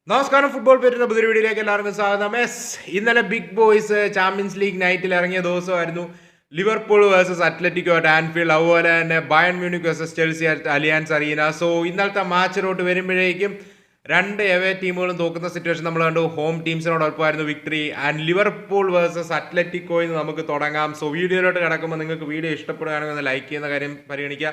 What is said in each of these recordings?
നമസ്കാരം. ഫുട്ബോൾ പേരിന്റെ പുതിയ വീഡിയോയിലേക്ക് എല്ലാവർക്കും സ്വാഗതം. ഇന്നലെ ബിഗ് ബോയ്സ് ചാമ്പ്യൻസ് ലീഗ് നൈറ്റിൽ ഇറങ്ങിയ ദിവസമായിരുന്നു. Liverpool versus Atletico at Anfield, അതുപോലെ തന്നെ Bayern Munich versus Chelsea at Allianz Arena. So ഇന്നലത്തെ മാച്ചിലോട്ട് വരുമ്പോഴേക്കും രണ്ട് എവേ ടീമുകളും തോക്കുന്ന സിറ്റുവേഷൻ നമ്മൾ കണ്ടു. ഹോം ടീംസിനോടൊപ്പമായിരുന്നു വിക്ടറി. ആൻഡ് ലിവർപൂൾ വേഴ്സസ് അത്ലറ്റിക്കോയിൽ നിന്ന് നമുക്ക് തുടങ്ങാം. സോ വീഡിയോയിലോട്ട് കിടക്കുമ്പോൾ നിങ്ങൾക്ക് വീഡിയോ ഇഷ്ടപ്പെടുകയാണെങ്കിൽ ഒന്ന് ലൈക്ക് ചെയ്യുന്ന കാര്യം പരിഗണിക്കുക.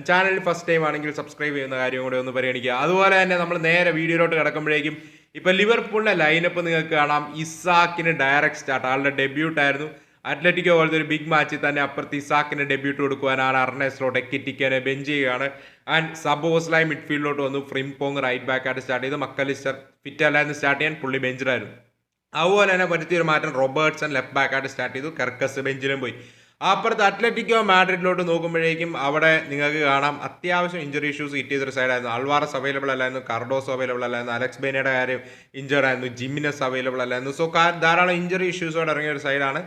ചാനലിൽ ഫസ്റ്റ് ടൈം ആണെങ്കിൽ സബ്സ്ക്രൈബ് ചെയ്യുന്ന കാര്യം കൂടെ ഒന്ന് പരിഗണിക്കുക. അതുപോലെ തന്നെ നമ്മൾ നേരെ വീഡിയോയിലോട്ട് കിടക്കുമ്പോഴേക്കും ഇപ്പം ലിവർപൂളിൻ്റെ ലൈനപ്പ് നിങ്ങൾക്ക് കാണാം. ഇസാക്കിന് ഡയറക്റ്റ് സ്റ്റാർട്ട്, ആളുടെ ഡെബ്യൂട്ട് ആയിരുന്നു. അത്ലറ്റിക്കോ പോലത്തെ ഒരു ബിഗ് മാച്ചിൽ തന്നെ അപ്പുറത്ത് ഇസാക്കിന് ഡെബ്യൂട്ട് കൊടുക്കുവാനാണ് അർണേസ്ലോട്ട് എക്കിറ്റിക്കാനെ ബെഞ്ച് ചെയ്യുകയാണ്. ആൻഡ് സബോസ്ലായി മിഡ്ഫീൽഡിലോട്ട് വന്നു. ഫ്രിംപോങ് റൈറ്റ് ബാക്ക് ആയിട്ട് സ്റ്റാർട്ട് ചെയ്ത്, മക്കലിസ്റ്റർ ഫിറ്റ് അല്ലായിരുന്നു സ്റ്റാർട്ട് ചെയ്യാൻ, പുള്ളി ബെഞ്ചിലായിരുന്നു. അതുപോലെ തന്നെ പറ്റിയൊരു മാറ്റം, റോബർട്ട്സൺ ലെഫ്റ്റ് ബാക്ക് ആയിട്ട് സ്റ്റാർട്ട് ചെയ്തു, കെർക്കസ് ബെഞ്ചിലും പോയി. അപ്പുറത്ത് അത്ലറ്റിക്കോ മാഡ്രിഡിലോട്ട് നോക്കുമ്പോഴേക്കും അവിടെ നിങ്ങൾക്ക് കാണാം അത്യാവശ്യം ഇഞ്ചറി ഇഷ്യൂസ് ഹിറ്റ് ചെയ്തൊരു സൈഡായിരുന്നു. അൾവാറസ് അവൈലബിൾ അല്ലായിരുന്നു, കാർഡോസ് അവൈലബിൾ അല്ലായിരുന്നു, അലക്സ് ബേനയുടെ കാര്യം ഇഞ്ചേർഡ് ആയിരുന്നു, ജിമിനസ് അവൈലബിൾ അല്ലായിരുന്നു. സോ ധാരാളം ഇഞ്ചറി ഇഷ്യൂസോടെ ഇറങ്ങിയ ഒരു സൈഡാണ്.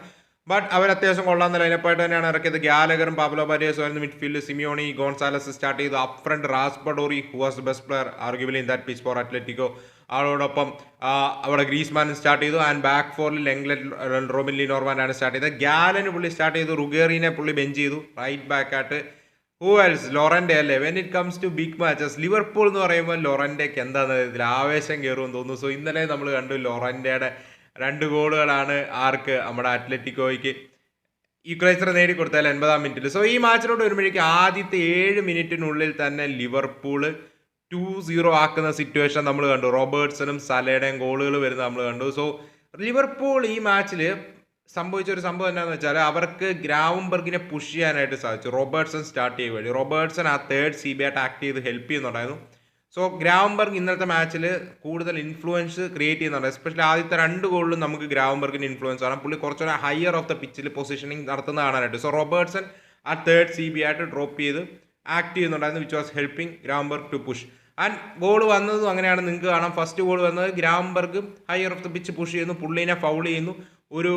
ബട്ട് അവർ അത്യാവശ്യം കൊള്ളാവുന്ന ലൈനപ്പായിട്ട് തന്നെയാണ് ഇറക്കിയത്. ഗ്യാലഗറും പാബ്ലോ ബാരിയസും ആയിരുന്നു മിഡ്ഫീൽഡ്. സിമിയോണി ഗോൺസാലസ് സ്റ്റാർട്ട് ചെയ്തു. Up front Raspadori, who was best player arguably in that pitch for Atletico, ആളോടൊപ്പം അവിടെ ഗ്രീസ്മാനും സ്റ്റാർട്ട് ചെയ്തു. ആൻഡ് ബാക്ക് ഫോറിൽ ലെങ്ലെറ്റ് റോബിൻ നോർമാനാണ് സ്റ്റാർട്ട് ചെയ്തത്. ഗ്യാലന് പുള്ളി സ്റ്റാർട്ട് ചെയ്തു. റുഗേറിനെ പുള്ളി ബെഞ്ച് ചെയ്തു റൈറ്റ് ബാക്ക് ആയിട്ട്. Who else? ലോറൻ്റെ അല്ലേ. When it comes to big matches Liverpool എന്ന് പറയുമ്പോൾ ലോറൻ്റെക്ക് എന്താണെന്ന് ഇതിൽ ആവേശം കയറുമെന്ന് തോന്നുന്നു. സോ ഇന്നലെ നമ്മൾ കണ്ടു ലോറൻ്റെയുടെ 2 ഗോളുകളാണ് ആർക്ക്, നമ്മുടെ അത്ലറ്റിക്കോയ്ക്ക് ഈക്വലൈസർ നേടിക്കൊടുത്താൽ 80-ാം മിനിറ്റിൽ. സോ ഈ മാച്ചിലോട്ട് വരുമ്പോഴേക്കും ആദ്യത്തെ 7 മിനിറ്റിനുള്ളിൽ തന്നെ ലിവർപൂൾ 2-0 ആക്കുന്ന സിറ്റുവേഷൻ നമ്മൾ കണ്ടു. റോബർട്ട്സണും സലയുടെയും ഗോളുകൾ വരുന്നത് നമ്മൾ കണ്ടു. സോ ലിവർപൂൾ ഈ മാച്ചിൽ സംഭവിച്ച ഒരു സംഭവം എന്താണെന്ന് വെച്ചാൽ അവർക്ക് ഗ്രാവംബർഗിനെ പുഷ് ചെയ്യാനായിട്ട് സാധിച്ചു. റോബർട്ട്സൺ സ്റ്റാർട്ട് ചെയ്യുക വഴി റോബർട്ട്സൺ ആ തേർഡ് CB ആയിട്ട് ആക്ട് ചെയ്ത് ഹെൽപ്പ് ചെയ്യുന്നുണ്ടായിരുന്നു. സോ ഗ്രാവംബർഗ് ഇന്നത്തെ മാച്ചിൽ കൂടുതൽ ഇൻഫ്ലുവൻസ് ക്രിയേറ്റ് ചെയ്യുന്നുണ്ട്. എസ്പെഷ്യലി ആദ്യത്തെ 2 ഗോളിലും നമുക്ക് ഗ്രാവംബർഗിന് ഇൻഫ്ലുവൻസ് ആണ്. പുള്ളി കുറച്ചുകൂടെ ഹയർ ഓഫ് ദ പിച്ചിൽ പൊസിഷനിങ് നടത്തുന്ന കാണാനായിട്ട്. സോ റോബർട്ട്സൺ ആ തേർഡ് CB ആയിട്ട് ഡ്രോപ്പ് ചെയ്ത് ആക്ട് ചെയ്യുന്നുണ്ടായിരുന്നു, which was helping Gravenberch to push. And goal വന്നതും അങ്ങനെയാണ്. നിങ്ങൾക്ക് കാണാം ഫസ്റ്റ് ഗോൾ വന്നത് Gravenberch higher of the pitch push ചെയ്യുന്നു, പുള്ളിനെ ഫൗൾ ചെയ്യുന്നു, ഒരു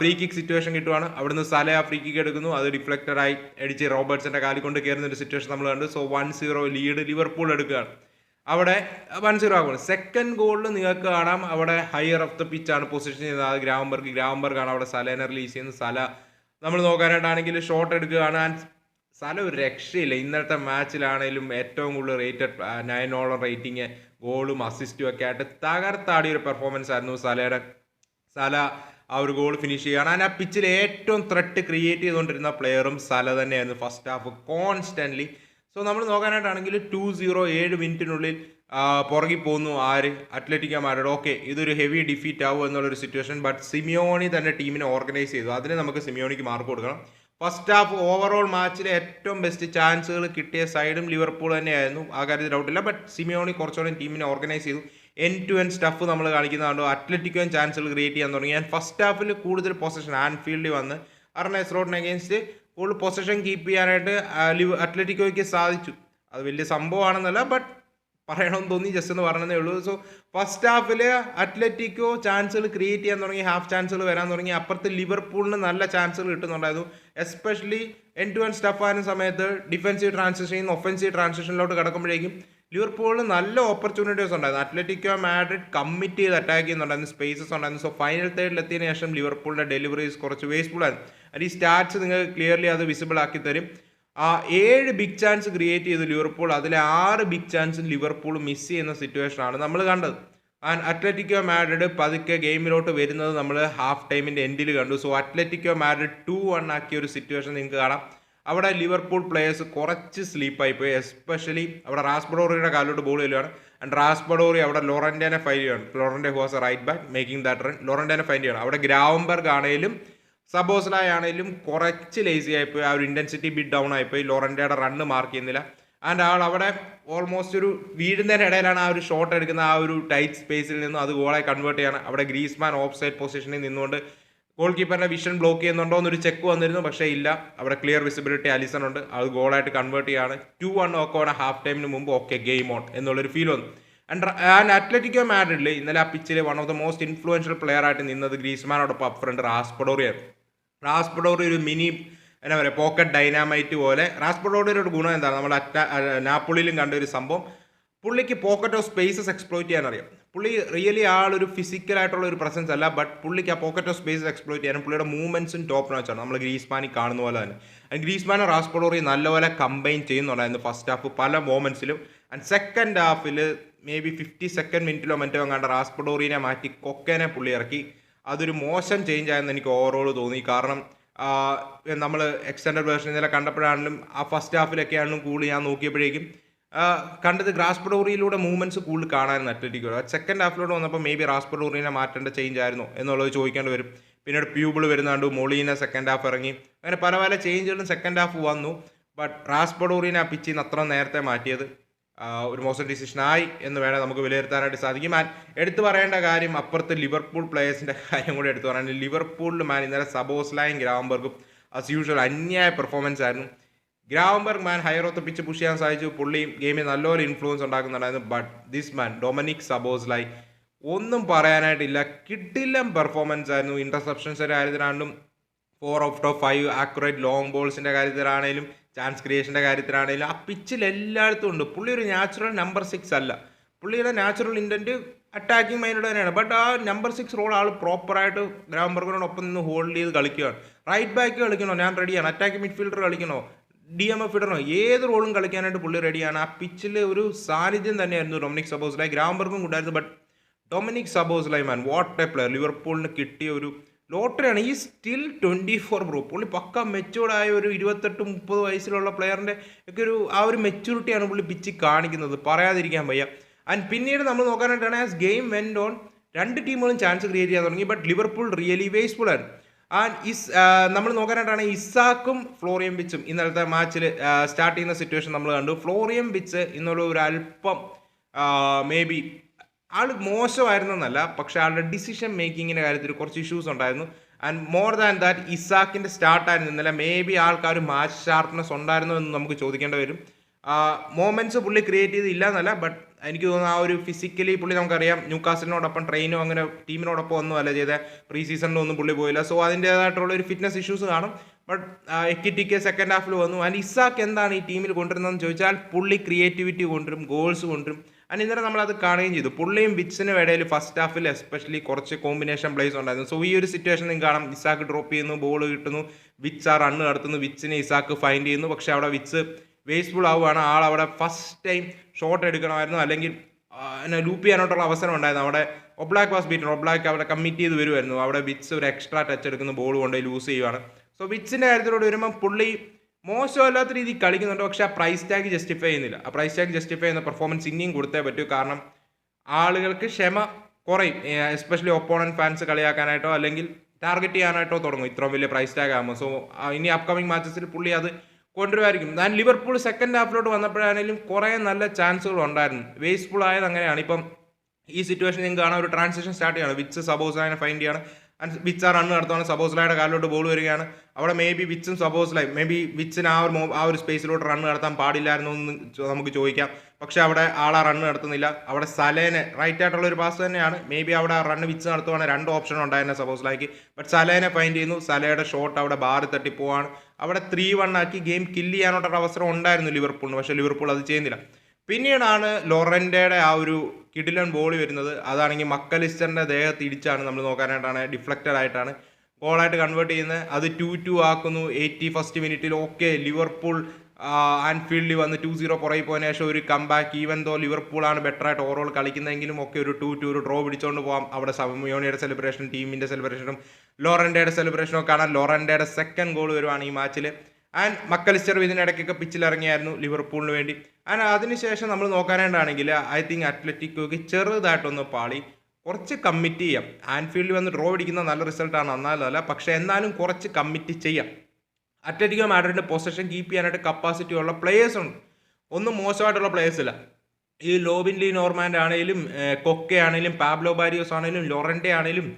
ഫ്രീ കിക്ക് സിറ്റുവേഷൻ കിട്ടുവാണ്. അവിടുന്ന് സല ആ ഫ്രീ കിക്ക് എടുക്കുന്നു, അത് ഡിഫ്ലക്റ്റഡായി അടിച്ച് റോബർട്ട്സന്റെ കാലിൽ കൊണ്ട് കയറുന്ന ഒരു സിറ്റുവേഷൻ നമ്മൾ കണ്ടു. സോ 1-0 ലീഡ് ലിവർപൂൾ എടുക്കുകയാണ്. അവിടെ 1-0 ആകുന്നു. സെക്കൻഡ് ഗോളിൽ നിങ്ങൾക്ക് കാണാം അവിടെ ഹയർ ഓഫ് ദ പിച്ചാണ് പൊസിഷൻ ചെയ്യുന്നത് ഗ്രാവംബർഗ് ആണ് അവിടെ സലേനെ റിലീസ് ചെയ്യുന്നത്. സല നമ്മൾ നോക്കാനായിട്ടാണെങ്കിൽ ഷോട്ട് എടുക്കുകയാണ്. ആൻഡ് സല ഒരു രക്ഷയില്ല. ഇന്നത്തെ മാച്ചിലാണെങ്കിലും ഏറ്റവും കൂടുതൽ റേറ്റഡ് 9 റേറ്റിംഗ്, ഗോളും അസിസ്റ്റും ഒക്കെ ആയിട്ട് തകർത്താടിയ ഒരു പെർഫോമൻസ് ആയിരുന്നു സലയുടെ. സല ആ ഒരു ഗോൾ ഫിനിഷ് ചെയ്യുകയാണ്. ആൻഡ് ആ പിച്ചിൽ ഏറ്റവും ത്രെട്ട് ക്രിയേറ്റ് ചെയ്തുകൊണ്ടിരുന്ന പ്ലെയറും സല തന്നെയായിരുന്നു ഫസ്റ്റ് ഹാഫ് കോൺസ്റ്റന്റ്ലി. സോ നമ്മൾ നോക്കാനായിട്ടാണെങ്കിൽ 2-0 7 മിനിറ്റിനുള്ളിൽ പുറകിൽ പോകുന്നു ആര്, അത്ലറ്റിക്കോ മാഡ്രിഡ്. ഓക്കെ, ഇതൊരു ഹെവി ഡിഫീറ്റ് ആവും എന്നുള്ളൊരു സിറ്റുവേഷൻ. ബട്ട് സിമിയോണി തന്നെ ടീമിനെ ഓർഗനൈസ് ചെയ്തു. അതിന് നമുക്ക് സിമിയോണിക്ക് മാർക്ക് കൊടുക്കണം. ഫസ്റ്റ് ഹാഫ് ഓവറോൾ മാച്ചിലെ ഏറ്റവും ബെസ്റ്റ് ചാൻസുകൾ കിട്ടിയ സൈഡും ലിവർപൂൾ തന്നെയായിരുന്നു, ആ കാര്യത്തിൽ ഡൗട്ടില്ല. ബട്ട് സിമിയോണി കുറച്ചുകൂടെ ടീമിനെ ഓർഗനൈസ് ചെയ്തു. എൻഡ് ടു എൻഡ് സ്റ്റഫ് നമ്മൾ കാണിക്കുന്നതുകൊണ്ട് അത്ലറ്റിക്കോയും ചാൻസുകൾ ക്രിയേറ്റ് ചെയ്യാൻ തുടങ്ങി. ഞാൻ ഫസ്റ്റ് ഹാഫിൽ കൂടുതൽ പൊസിഷൻ ആൻഫീൽഡിൽ വന്ന് അർണേസ്ലോട്ടിന് അഗേൻസ്റ്റ് കൂടുതൽ പൊസിഷൻ കീപ്പ് ചെയ്യാനായിട്ട് അത്ലറ്റിക്കോയ്ക്ക് സാധിച്ചു. അത് വലിയ സംഭവമാണെന്നല്ല, ബട്ട് പറയണമെന്ന് തോന്നി, ജസ്റ്റ് എന്ന് പറഞ്ഞതേ ഉള്ളൂ. സോ ഫസ്റ്റ് ഹാഫിൽ അത്ലറ്റിക്കോ ചാൻസുകൾ ക്രിയേറ്റ് ചെയ്യാൻ തുടങ്ങി, ഹാഫ് ചാൻസുകൾ വരാൻ തുടങ്ങി. അപ്പുറത്ത് ലിവർപൂളിന് നല്ല ചാൻസുകൾ കിട്ടുന്നുണ്ടായിരുന്നു. Especially end to end stuff ആയിരുന്ന സമയത്ത് ഡിഫൻസീവ് ട്രാൻസിഷൻ ഒഫൻസീവ് ട്രാൻസിഷനിലോട്ട് കിടക്കുമ്പോഴേക്കും ലിവർപൂളിന് നല്ല ഓപ്പർച്യൂണിറ്റീസ് ഉണ്ടായിരുന്നു. അത്ലറ്റിക്കോ മാഡ്രിഡ് കമ്മിറ്റ് ചെയ്ത് അറ്റാക്ക് ചെയ്യുന്നുണ്ടായിരുന്നു, സ്പേസസ് ഉണ്ടായിരുന്നു. സോ ഫൈനൽ തേർഡിൽ എത്തിയതിനു ശേഷം ലിവർപൂളിൻ്റെ ഡെലിവറീസ് കുറച്ച് വേസ്റ്റ്ഫുൾ ആയിരുന്നു. അത് ഈ സ്റ്റാറ്റ്സ് നിങ്ങൾക്ക് ക്ലിയർലി അത് വിസിബിൾ ആക്കി തരും. 7 ബിഗ് ചാൻസ് ക്രിയേറ്റ് ചെയ്തു ലിവർപൂൾ. അതിലെ 6 ബിഗ് ചാൻസും ലിവർപൂൾ മിസ് ചെയ്യുന്ന സിറ്റുവേഷനാണ് നമ്മൾ കണ്ടത്. ആൻഡ് അത്ലറ്റിക്കോ മാഡ്രിഡ് പതുക്കെ ഗെയിമിലോട്ട് വരുന്നത് നമ്മൾ ഹാഫ് ടൈമിൻ്റെ എൻഡിൽ കണ്ടു. സോ അത്ലറ്റിക്കോ മാഡ്രിഡ് 2-1 ആക്കിയ ഒരു സിറ്റുവേഷൻ നിങ്ങൾക്ക് കാണാം. അവിടെ ലിവർപൂൾ പ്ലേയേഴ്സ് കുറച്ച് സ്ലീപ്പായിപ്പോയി. എസ്പെഷ്യലി അവിടെ റാസ്പഡോറിയുടെ കാലിലോട്ട് ബോൾ ചെല്ലുകയാണ്. ആൻഡ് റാസ്പഡോറി അവിടെ ലോറൻറ്റേനെ ഫൈൻഡ് ചെയ്യണം. Llorente who was a right back making that run. ലോറൻറ്റേനെ ഫൈൻഡ് ചെയ്യണം. അവിടെ ഗ്രാവംബർഗ് ആണെങ്കിലും സബോസ്ലായി ആണെങ്കിലും കുറച്ച് ലേസി ആയിപ്പോയി. ആ ഒരു ഇൻറ്റൻസിറ്റി ബിറ്റ് ഡൗൺ ആയിപ്പോയി. ലോറൻറ്റയുടെ റണ്ണ് മാർക്ക് ചെയ്യുന്നില്ല. ആൻഡ് ആൾ അവിടെ ഓൾമോസ്റ്റ് ഒരു വീഴുന്നതിൻ്റെ ഇടയിലാണ് ആ ഒരു ഷോട്ട് എടുക്കുന്ന. ആ ഒരു ടൈറ്റ് സ്പേസിൽ നിന്നും അത് ഗോളായി കൺവേർട്ട് ചെയ്യണം. അവിടെ ഗ്രീസ്മാൻ ഓഫ് സൈഡ് പൊസിഷനിൽ നിന്നുകൊണ്ട് ഗോൾ കീപ്പറിൻ്റെ വിഷൻ ബ്ലോക്ക് ചെയ്യുന്നുണ്ടോ എന്നൊരു ചെക്ക് വന്നിരുന്നു, പക്ഷേ ഇല്ല. അവിടെ ക്ലിയർ വിസിബിലിറ്റി അലിസൺ ഉണ്ട്. അത് ഗോളായിട്ട് കൺവേർട്ട് ചെയ്യാണ്. 2-1 ഒക്കെ ആണ് ഹാഫ് ടൈമിന് മുമ്പ്. ഓക്കെ, ഗെയിം ഓൺ എന്നുള്ളൊരു ഫീൽ വന്നു. ആൻഡ് അത്ലറ്റിക്കോ മാഡ്രിഡിൽ ഇന്നലെ ആ പിച്ചിൽ one of the most influential player ആയിട്ട് നിന്നത് ഗ്രീസ്മാനോടൊപ്പം അപ്പ് ഫ്രണ്ട് റാസ്പഡോറിയായിരുന്നു. റാസ്പഡോറി ഒരു മിനി എന്നാ പറയുക പോക്കറ്റ് ഡൈനാമൈറ്റ് പോലെ. റാസ്പഡോറിയുടെ ഒരു ഗുണം എന്താണ്, നമ്മൾ നാപ്പോളിയിലും കണ്ട ഒരു സംഭവം, പുള്ളിക്ക് പോക്കറ്റ് ഓഫ് സ്പേസസ് എക്സ്പ്ലോയിറ്റ് ചെയ്യാൻ അറിയാം. പുള്ളി റിയലി ആളൊരു ഫിസിക്കലായിട്ടുള്ള ഒരു പ്രസൻസ് അല്ല, ബട്ട് പുള്ളിക്ക് ആ പോക്കറ്റ് ഓഫ് സ്പേസ് എക്സ്പ്ലോയിറ്റ് ചെയ്യാനും പുള്ളിയുടെ മൂവ്മെൻറ്റ്സും ടോപ്പ് നോച്ചാണ്. നമ്മൾ ഗ്രീസ്മാനി കാണുന്ന പോലെ തന്നെ. ആൻഡ് ഗ്രീസ്മാനും റാസ്പഡോറി നല്ലപോലെ കമ്പൈൻ ചെയ്യുന്നുണ്ടായിരുന്നു ഫസ്റ്റ് ഹാഫ് പല മൊമെൻറ്റ്സിലും. And second Hafil may be 52nd മിനിറ്റിലോ മറ്റോ കണ്ട റാസ്പഡോറിനെ മാറ്റി കൊക്കേനെ പുള്ളി ഇറക്കി. അതൊരു മോശം ചേഞ്ച് ആയെന്ന് എനിക്ക് ഓവറോൾ തോന്നി. കാരണം നമ്മൾ എക്സ്റ്റൻഡഡ് വേർഷൻ ഇന്നലെ കണ്ടപ്പോഴാണെങ്കിലും ആ ഫസ്റ്റ് ഹാഫിലൊക്കെ ആണെങ്കിലും കൂടുതൽ ഞാൻ നോക്കിയപ്പോഴേക്കും കണ്ടത് റാസ്പഡോറിയിലൂടെ മൂവ്മെൻറ്റ്സ് കൂടുതൽ കാണാനായിരുന്നു അത്ലറ്റിക്കോ. സെക്കൻഡ് ഹാഫിലൂടെ വന്നപ്പോൾ മേ ബി റാസ്പഡോറിനെ മാറ്റേണ്ട ചേഞ്ച് ആയിരുന്നോ എന്നുള്ളത് ചോദിക്കേണ്ടി വരും. പിന്നീട് പ്യൂബിൾ വരുന്നുണ്ട്, മൊളീന സെക്കൻഡ് ഹാഫ് ഇറങ്ങി, അങ്ങനെ പല പല ചേഞ്ചുകളും സെക്കൻഡ് ഹാഫ് വന്നു. ബട്ട് റാസ്പഡോറിനെ ആ പിച്ചിൽ നിന്ന് അത്ര നേരത്തെ മാറ്റിയത് ഒരു മോശം ഡിസിഷനായി എന്ന് വേണേൽ നമുക്ക് വിലയിരുത്താനായിട്ട് സാധിക്കും. എടുത്തു പറയേണ്ട കാര്യം അപ്പുറത്ത് ലിവർപൂൾ പ്ലേയേഴ്സിൻ്റെ കാര്യം കൂടി എടുത്തു പറയാൻ. ലിവർപൂളിൽ ഇന്നലെ സബോസ്ലായും ഗ്രാംബർഗും ആസ് യൂഷ്വൽ അന്യായ പെർഫോമൻസ് ആയിരുന്നു. ഗ്രാംബർഗ് ഹയറോത്ത് പിച്ച് പുഷ് ചെയ്യാൻ സാധിച്ചു, പുള്ളി ഗെയിമിൽ നല്ലൊരു ഇൻഫ്ലുവൻസ് ഉണ്ടാക്കുന്നുണ്ടായിരുന്നു. ബട്ട് ദിസ് ഡൊമിനിക് സബോസ്ലൈ ഒന്നും പറയാനായിട്ടില്ല, കിടിലം പെർഫോമൻസ് ആയിരുന്നു. ഇന്റർസെപ്ഷൻസിൻ്റെ കാര്യത്തിലാണെങ്കിലും 4 out of 5 ആക്യുറേറ്റ് ലോങ് ബോൾസിൻ്റെ കാര്യത്തിലാണെങ്കിലും ചാൻസ് ക്രിയേഷൻ്റെ കാര്യത്തിലാണെങ്കിലും ആ പിച്ചിൽ എല്ലായിടത്തും ഉണ്ട്. പുള്ളി ഒരു നാച്ചുറൽ നമ്പർ 6 അല്ല, പുള്ളിയുടെ നാച്ചുറൽ ഇൻറ്റൻറ്റ് അറ്റാക്കിംഗ് മൈൻഡ് തന്നെയാണ്. ബട്ട് ആ നമ്പർ 6 റോൾ ആൾ പ്രോപ്പറായിട്ട് ഗ്രാംബർഗിനോടൊപ്പം നിന്ന് ഹോൾഡ് ചെയ്ത് കളിക്കുകയാണ്. റൈറ്റ് ബാക്ക് കളിക്കണോ ഞാൻ റെഡിയാണ്, അറ്റാക്കിംഗ് മിഡ്ഫീൽഡർ കളിക്കണോ, DMF ഇടണോ, ഏത് റോളും കളിക്കാനായിട്ട് പുള്ളി റെഡിയാണ്. ആ പിച്ചിൽ ഒരു സാന്നിധ്യം തന്നെയായിരുന്നു ഡൊമിനിക് സബോസ്ലൈ. ഗ്രാംബർഗും ഉണ്ടായിരുന്നു, but Dominik Szoboszlai what a player. ലിവർപൂളിന് കിട്ടിയ ഒരു ലോട്ടറിയാണ്. ഈ സ്റ്റിൽ 24 ബ്രോ. പുള്ളി പക്ക മെച്ചൂർഡായ ഒരു 28-30 വയസ്സിലുള്ള പ്ലെയറിൻ്റെ ഒക്കെ ആ ഒരു മെച്യൂരിറ്റിയാണ് പുള്ളി പിച്ച് കാണിക്കുന്നത്, പറയാതിരിക്കാൻ വയ്യ. ആൻഡ് പിന്നീട് നമ്മൾ നോക്കാനായിട്ടാണ് ആസ് ഗെയിം വെൻഡ് ഓൺ രണ്ട് ടീമുകളും ചാൻസ് ക്രിയേറ്റ് ചെയ്യാൻ തുടങ്ങി. ബട്ട് ലിവർപൂൾ റിയലി വേസ്റ്റ്ഫുൾ ആണ്. ആൻഡ് നമ്മൾ നോക്കാനായിട്ടാണ് ഇസാക്കും ഫ്ലോറിയം വിച്ചും ഇന്നലത്തെ മാച്ചിൽ സ്റ്റാർട്ട് ചെയ്യുന്ന സിറ്റുവേഷൻ നമ്മൾ കണ്ടു. ഫ്ലോറിയം വിച്ച് ഇന്നുള്ള ഒരു അല്പം മേ ബി ആൾ മോശമായിരുന്നെന്നല്ല, പക്ഷേ ആളുടെ ഡിസിഷൻ മേക്കിങ്ങിൻ്റെ കാര്യത്തിൽ കുറച്ച് ഇഷ്യൂസ് ഉണ്ടായിരുന്നു. ആൻഡ് മോർ ദാൻ ദാറ്റ് ഇസാക്കിൻ്റെ സ്റ്റാർട്ടായിരുന്നു ഇന്നലെ. മേ ബി ആൾക്കാർ മാച്ച് ഷാർപ്നെസ് ഉണ്ടായിരുന്നു എന്ന് നമുക്ക് ചോദിക്കേണ്ടി വരും. മൊമെൻറ്റ്സ് പുള്ളി ക്രിയേറ്റ് ചെയ്തില്ല എന്നല്ല, ബട്ട് എനിക്ക് തോന്നുന്നു ആ ഒരു ഫിസിക്കലി പുള്ളി നമുക്കറിയാം ന്യൂകാസിലിനോടൊപ്പം ട്രെയിനോ അങ്ങനെ ടീമിനോടൊപ്പം ഒന്നും അല്ല ചെയ്ത, പ്രീ സീസണിലൊന്നും പുള്ളി പോയില്ല. സോ അതിൻ്റേതായിട്ടുള്ള ഒരു ഫിറ്റ്നസ് ഇഷ്യൂസ് കാണും. ബട്ട് എക്കിറ്റിക്ക് സെക്കൻഡ് ഹാഫിൽ വന്നു. ആൻഡ് ഇസാക്ക് എന്താണ് ഈ ടീമിൽ കൊണ്ടുവരുന്നതെന്ന് ചോദിച്ചാൽ പുള്ളി ക്രിയേറ്റിവിറ്റി കൊണ്ടുവരും, ഗോൾസ് കൊണ്ടുവരും. ആൻഡ് ഇന്നലെ നമ്മളത് കാണുകയും ചെയ്തു. പുള്ളിയും വിറ്റ്സിനും ഇടയിൽ ഫസ്റ്റ് ഹാഫിൽ എസ്പെഷ്യലി കുറച്ച് കോമ്പിനേഷൻ പ്ലേസ് ഉണ്ടായിരുന്നു. സോ ഈ ഒരു സിറ്റുവേഷൻ നിങ്ങൾക്ക് കാണാം, ഇസാക്ക് ഡ്രോപ്പ് ചെയ്യുന്നു, ബോൾ കിട്ടുന്നു, വിറ്റ്സ് ആ റണ്ണ് നടത്തുന്നു, വിറ്റ്സിനെ ഇസാക്ക് ഫൈൻഡ് ചെയ്യുന്നു. പക്ഷേ അവിടെ വിറ്റ്സ് വേസ്റ്റ്ഫുൾ ആവുകയാണ്. ആളവിടെ ഫസ്റ്റ് ടൈം ഷോട്ട് എടുക്കണമായിരുന്നു, അല്ലെങ്കിൽ ലൂപ്പ് ചെയ്യാനായിട്ടുള്ള അവസരം ഉണ്ടായിരുന്നു. അവിടെ ഒബ്ലാക്ക് വാസ് ബീറ്റൻ, ഒബ്ലാക്ക് അവിടെ കമ്മിറ്റ് ചെയ്ത് വരുമായിരുന്നു. അവിടെ വിറ്റ്സ് ഒരു എക്സ്ട്രാ ടച്ച് എടുക്കുന്ന ബോൾ കൊണ്ടുപോയി ലൂസ് ചെയ്യുവാണ്. സോ വിറ്റ്സിൻ്റെ കാര്യത്തിലൂടെ വരുമ്പോൾ പുള്ളി മോശമല്ലാത്ത രീതിയിൽ കളിക്കുന്നുണ്ട്, പക്ഷേ ആ പ്രൈസ് ടാഗ് ജസ്റ്റിഫൈ ചെയ്യുന്നില്ല. ആ പ്രൈസ് ടാഗ് ജസ്റ്റിഫൈ ചെയ്യുന്ന പെർഫോമൻസ് ഇനിയും കൊടുത്തേ പറ്റൂ. കാരണം ആളുകൾക്ക് ക്ഷമ കുറയും, എസ്പെഷ്യലി ഒപ്പോണൻറ്റ് ഫാൻസ് കളിയാക്കാനായിട്ടോ അല്ലെങ്കിൽ ടാർഗറ്റ് ചെയ്യാനായിട്ടോ തുടങ്ങും ഇത്രയും വലിയ പ്രൈസ് ടാഗ് ആകുമ്പോൾ. സോ ഇനി അപ്കമിങ് മാച്ചസിൽ പുള്ളി അത് കൊണ്ടുവരുമായിരിക്കും. ഞാൻ ലിവർപൂൾ സെക്കൻഡ് ഹാഫിലോട്ട് വന്നപ്പോഴാണെങ്കിലും കുറേ നല്ല ചാൻസുകൾ ഉണ്ടായിരുന്നു. വേസ്റ്റ്ഫുൾ ആയത് അങ്ങനെയാണ്. ഇപ്പം ഈ സിറ്റുവേഷൻ നിങ്ങൾക്ക് കാണാൻ ഒരു ട്രാൻസിഷൻ സ്റ്റാർട്ട് ചെയ്യണം. വിറ്റ്സ് സബോസ്ലൈനെ ഫൈൻഡ് ചെയ്യണം. ആൻഡ് വിറ്റ്സ് ആ റണ്ണ് നടത്തുകയാണ്, സബോസ്ലൈയുടെ കാലിലോട്ട് ബോൾ വരികയാണ്. അവിടെ മേ ബി വിറ്റ്സും സബോസ്ലൈ മേ ബി വിറ്റ്സിന് ആ ഒരു സ്പേസിലോട്ട് റണ്ണ് നടത്താൻ പാടില്ലായിരുന്നു എന്ന് നമുക്ക് ചോദിക്കാം. പക്ഷേ അവിടെ ആളാ റണ്ണ് നടത്തുന്നില്ല. അവിടെ സലേനെ റൈറ്റ് ആയിട്ടുള്ള ഒരു പാസ് തന്നെയാണ്. മേ ബി അവിടെ ആ റണ്ണ് വിറ്റ്സ് നടത്തുവാണെങ്കിൽ 2 ഓപ്ഷൻ ഉണ്ടായിരുന്നു സബോസ്ലൈക്ക്. ബട്ട് സലേനെ ഫൈൻഡ് ചെയ്യുന്നു. സലയുടെ ഷോട്ട് അവിടെ ബാറ് തട്ടിപ്പോവാണ്. അവിടെ 3-1 ആക്കി ഗെയിം കില്ല് ചെയ്യാനായിട്ടുള്ള അവസരം ഉണ്ടായിരുന്നു ലിവർപൂളിന്. പക്ഷേ ലിവർപൂൾ അത് ചെയ്യുന്നില്ല. പിന്നീടാണ് ലോറൻറ്റയുടെ ആ ഒരു കിടിലൻ ബോൾ വരുന്നത്. അതാണെങ്കിൽ മക്കലിസ്റ്ററിൻ്റെ ദേഹത്ത് ഇടിച്ചാണ് നമ്മൾ നോക്കാനായിട്ടാണ് ഡിഫ്ലക്റ്റഡ് ആയിട്ടാണ് ഗോളായിട്ട് കൺവേർട്ട് ചെയ്യുന്നത്. അത് 2-2 ആക്കുന്നു 81st മിനിറ്റിൽ. ഓക്കെ, ലിവർപൂൾ ആൻഫീൽഡിൽ വന്ന് 2-0 പുറകെ പോയതിനു ശേഷം ഒരു കംബാക്ക്. ഈവൻ ദോ ലിവർപൂളാണ് ബെറ്ററായിട്ട് ഓവറോൾ കളിക്കുന്നതെങ്കിലും ഒക്കെ ഒരു 2-2 ഒരു ഡ്രോ പിടിച്ചുകൊണ്ട് പോകാം. അവിടെ സമയോണിയുടെ സെലിബ്രേഷൻ, ടീമിൻ്റെ സെലിബ്രേഷനും ലോറൻറ്റയുടെ സെലിബ്രേഷനും ഒക്കെ കാണാൻ. ലോറൻറ്റയുടെ സെക്കൻഡ് ഗോൾ വരുവാണ് ഈ മാച്ചിൽ. ആൻഡ് മക്കലിസ്റ്റർ ഇതിനിടയ്ക്കൊക്കെ പിച്ചിലിറങ്ങിയായിരുന്നു ലിവർപൂളിന് വേണ്ടി. ആൻഡ് അതിനുശേഷം നമ്മൾ നോക്കാനായിട്ടാണെങ്കിൽ ഐ തിങ്ക് അത്ലറ്റിക്കോയ്ക്ക് ചെറുതായിട്ടൊന്ന് പാളി, കുറച്ച് കമ്മിറ്റ് ചെയ്യാം. ആൻഫീൽഡിൽ വന്ന് ഡ്രോ പിടിക്കുന്ന നല്ല റിസൾട്ടാണ്, എന്നാലല്ല, പക്ഷേ എന്നാലും കുറച്ച് കമ്മിറ്റ് ചെയ്യാം. അത്ലറ്റിക്കോ മാഡ്രിഡിൻ്റെ പൊസിഷൻ കീപ്പ് ചെയ്യാനായിട്ട് കപ്പാസിറ്റി ഉള്ള പ്ലേയേഴ്സ് ഉണ്ട്, ഒന്നും മോശമായിട്ടുള്ള പ്ലേയേഴ്സ് ഇല്ല. ഈ ലോബിൻ ലീ നോർമാൻഡ് ആണെങ്കിലും കൊക്കെ ആണെങ്കിലും പാബ്ലോ ബാരിയോസ് ആണെങ്കിലും ലൊറൻറ്റെ ആണെങ്കിലും